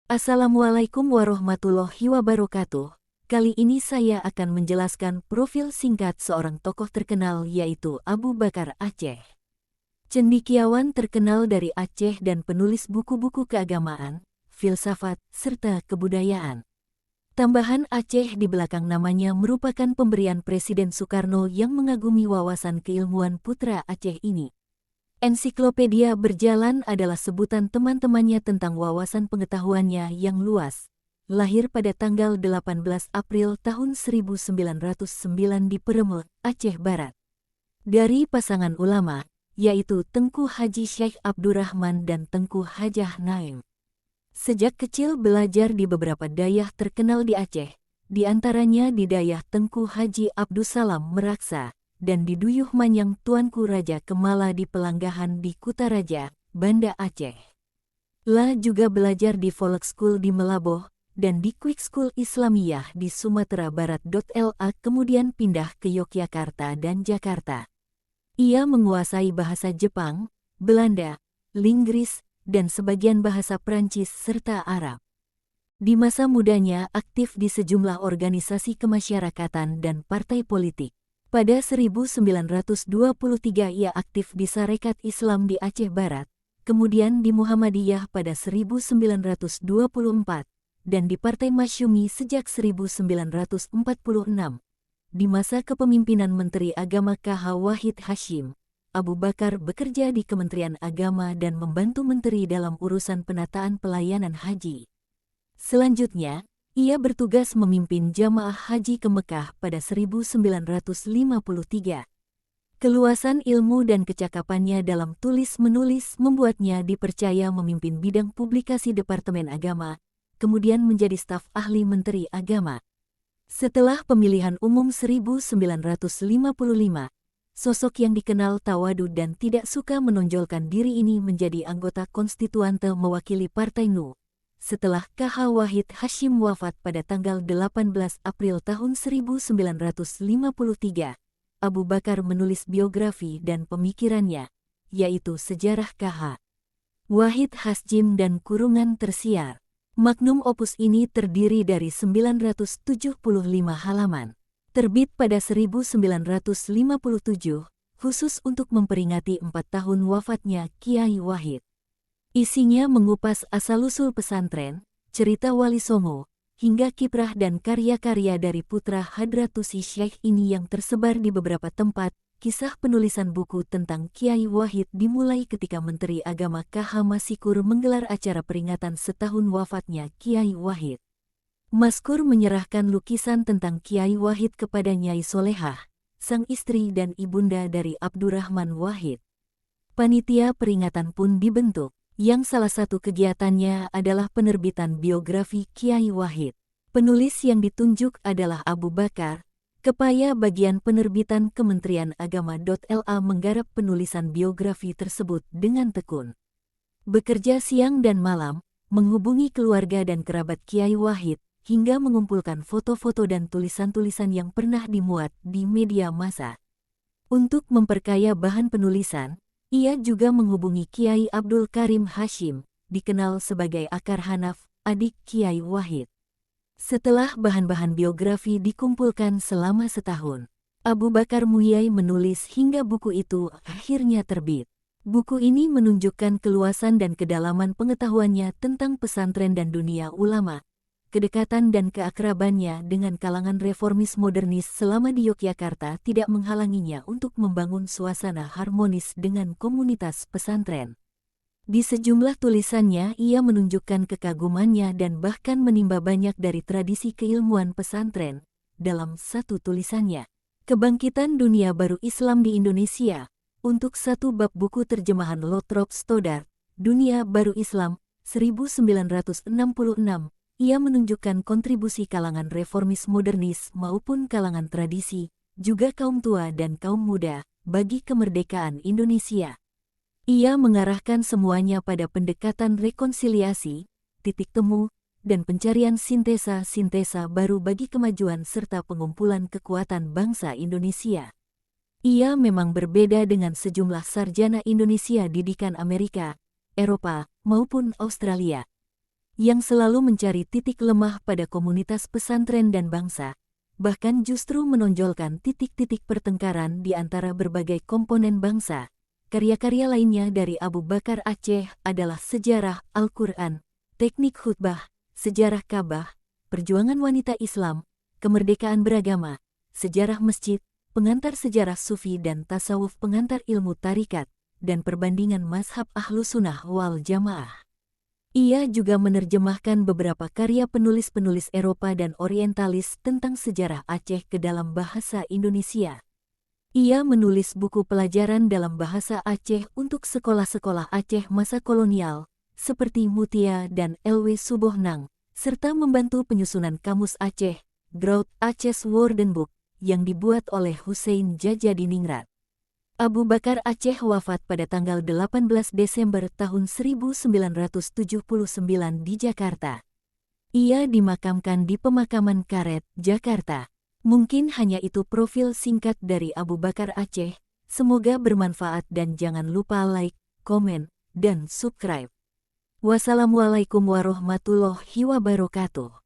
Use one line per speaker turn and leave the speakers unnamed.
Assalamualaikum warahmatullahi wabarakatuh. Kali ini saya akan menjelaskan profil singkat seorang tokoh terkenal yaitu Abu Bakar Aceh. Cendekiawan terkenal dari Aceh dan penulis buku-buku keagamaan, filsafat, serta kebudayaan. Tambahan Aceh di belakang namanya merupakan pemberian Presiden Soekarno yang mengagumi wawasan keilmuan putra Aceh ini. Ensiklopedia Berjalan adalah sebutan teman-temannya tentang wawasan pengetahuannya yang luas. Lahir pada tanggal 18 April tahun 1909 di Peremel, Aceh Barat. Dari pasangan ulama, yaitu Tengku Haji Syekh Abdurrahman dan Tengku Hajah Naim. Sejak kecil belajar di beberapa dayah terkenal di Aceh, di antaranya di dayah Tengku Haji Abdussalam Meraksa, dan di Duyuh Manyang Tuanku Raja Kemala di Pelanggahan di Kutaraja, Banda Aceh. La juga belajar di Volkschool di Melaboh, dan di Quick School Islamiyah di Sumatera Barat. La kemudian pindah ke Yogyakarta dan Jakarta. Ia menguasai bahasa Jepang, Belanda, Inggris, dan sebagian bahasa Prancis serta Arab. Di masa mudanya aktif di sejumlah organisasi kemasyarakatan dan partai politik. Pada 1923 ia aktif di Sarekat Islam di Aceh Barat, kemudian di Muhammadiyah pada 1924, dan di Partai Masyumi sejak 1946. Di masa kepemimpinan Menteri Agama KH Wahid Hasyim, Abu Bakar bekerja di Kementerian Agama dan membantu menteri dalam urusan penataan pelayanan haji. Selanjutnya, ia bertugas memimpin jamaah haji ke Mekah pada 1953. Keluasan ilmu dan kecakapannya dalam tulis-menulis membuatnya dipercaya memimpin bidang publikasi Departemen Agama, kemudian menjadi staf ahli Menteri Agama. Setelah pemilihan umum 1955, sosok yang dikenal tawadu dan tidak suka menonjolkan diri ini menjadi anggota konstituante mewakili Partai NU. Setelah KH Wahid Hasyim wafat pada tanggal 18 April tahun 1953, Abu Bakar menulis biografi dan pemikirannya, yaitu Sejarah KH Wahid Hasyim dan Kurungan Tersiar. Magnum opus ini terdiri dari 975 halaman. Terbit pada 1957, khusus untuk memperingati 4 tahun wafatnya Kiai Wahid. Isinya mengupas asal-usul pesantren, cerita Wali Songo, hingga kiprah dan karya-karya dari putra Hadratusi Syekh ini yang tersebar di beberapa tempat. Kisah penulisan buku tentang Kiai Wahid dimulai ketika Menteri Agama KH Masikur menggelar acara peringatan setahun wafatnya Kiai Wahid. Maskur menyerahkan lukisan tentang Kiai Wahid kepada Nyai Solehah, sang istri dan ibunda dari Abdurrahman Wahid. Panitia peringatan pun dibentuk, yang salah satu kegiatannya adalah penerbitan biografi Kiai Wahid. Penulis yang ditunjuk adalah Abu Bakar. Kepala Bagian Penerbitan Kementerian Agama. La menggarap penulisan biografi tersebut dengan tekun. Bekerja siang dan malam, menghubungi keluarga dan kerabat Kiai Wahid, hingga mengumpulkan foto-foto dan tulisan-tulisan yang pernah dimuat di media massa. Untuk memperkaya bahan penulisan, ia juga menghubungi Kiai Abdul Karim Hasyim, dikenal sebagai Akar Hanaf, adik Kiai Wahid. Setelah bahan-bahan biografi dikumpulkan selama setahun, Abu Bakar Muyai menulis hingga buku itu akhirnya terbit. Buku ini menunjukkan keluasan dan kedalaman pengetahuannya tentang pesantren dan dunia ulama, kedekatan dan keakrabannya dengan kalangan reformis modernis selama di Yogyakarta tidak menghalanginya untuk membangun suasana harmonis dengan komunitas pesantren. Di sejumlah tulisannya ia menunjukkan kekagumannya dan bahkan menimba banyak dari tradisi keilmuan pesantren. Dalam satu tulisannya, Kebangkitan Dunia Baru Islam di Indonesia, untuk satu bab buku terjemahan Lothrop Stoddard, Dunia Baru Islam, 1966, ia menunjukkan kontribusi kalangan reformis modernis maupun kalangan tradisi, juga kaum tua dan kaum muda, bagi kemerdekaan Indonesia. Ia mengarahkan semuanya pada pendekatan rekonsiliasi, titik temu, dan pencarian sintesa-sintesa baru bagi kemajuan serta pengumpulan kekuatan bangsa Indonesia. Ia memang berbeda dengan sejumlah sarjana Indonesia didikan Amerika, Eropa, maupun Australia. yang selalu mencari titik lemah pada komunitas pesantren dan bangsa, bahkan justru menonjolkan titik-titik pertengkaran di antara berbagai komponen bangsa. Karya-karya lainnya dari Abu Bakar Aceh adalah Sejarah Al-Quran, Teknik Khutbah, Sejarah Ka'bah, Perjuangan Wanita Islam, Kemerdekaan Beragama, Sejarah Masjid, Pengantar Sejarah Sufi dan Tasawuf, Pengantar Ilmu Tarikat, dan Perbandingan Mazhab Ahlussunnah wal Jamaah. Ia juga menerjemahkan beberapa karya penulis-penulis Eropa dan Orientalis tentang sejarah Aceh ke dalam bahasa Indonesia. Ia menulis buku pelajaran dalam bahasa Aceh untuk sekolah-sekolah Aceh masa kolonial, seperti Mutia dan LW Subohnang, serta membantu penyusunan Kamus Aceh, Groot Aceh's Woordenboek, yang dibuat oleh Hussein Djajadiningrat. Abu Bakar Aceh wafat pada tanggal 18 Desember tahun 1979 di Jakarta. Ia dimakamkan di Pemakaman Karet, Jakarta. Mungkin hanya itu profil singkat dari Abu Bakar Aceh. Semoga bermanfaat dan jangan lupa like, komen, dan subscribe. Wassalamualaikum warahmatullahi wabarakatuh.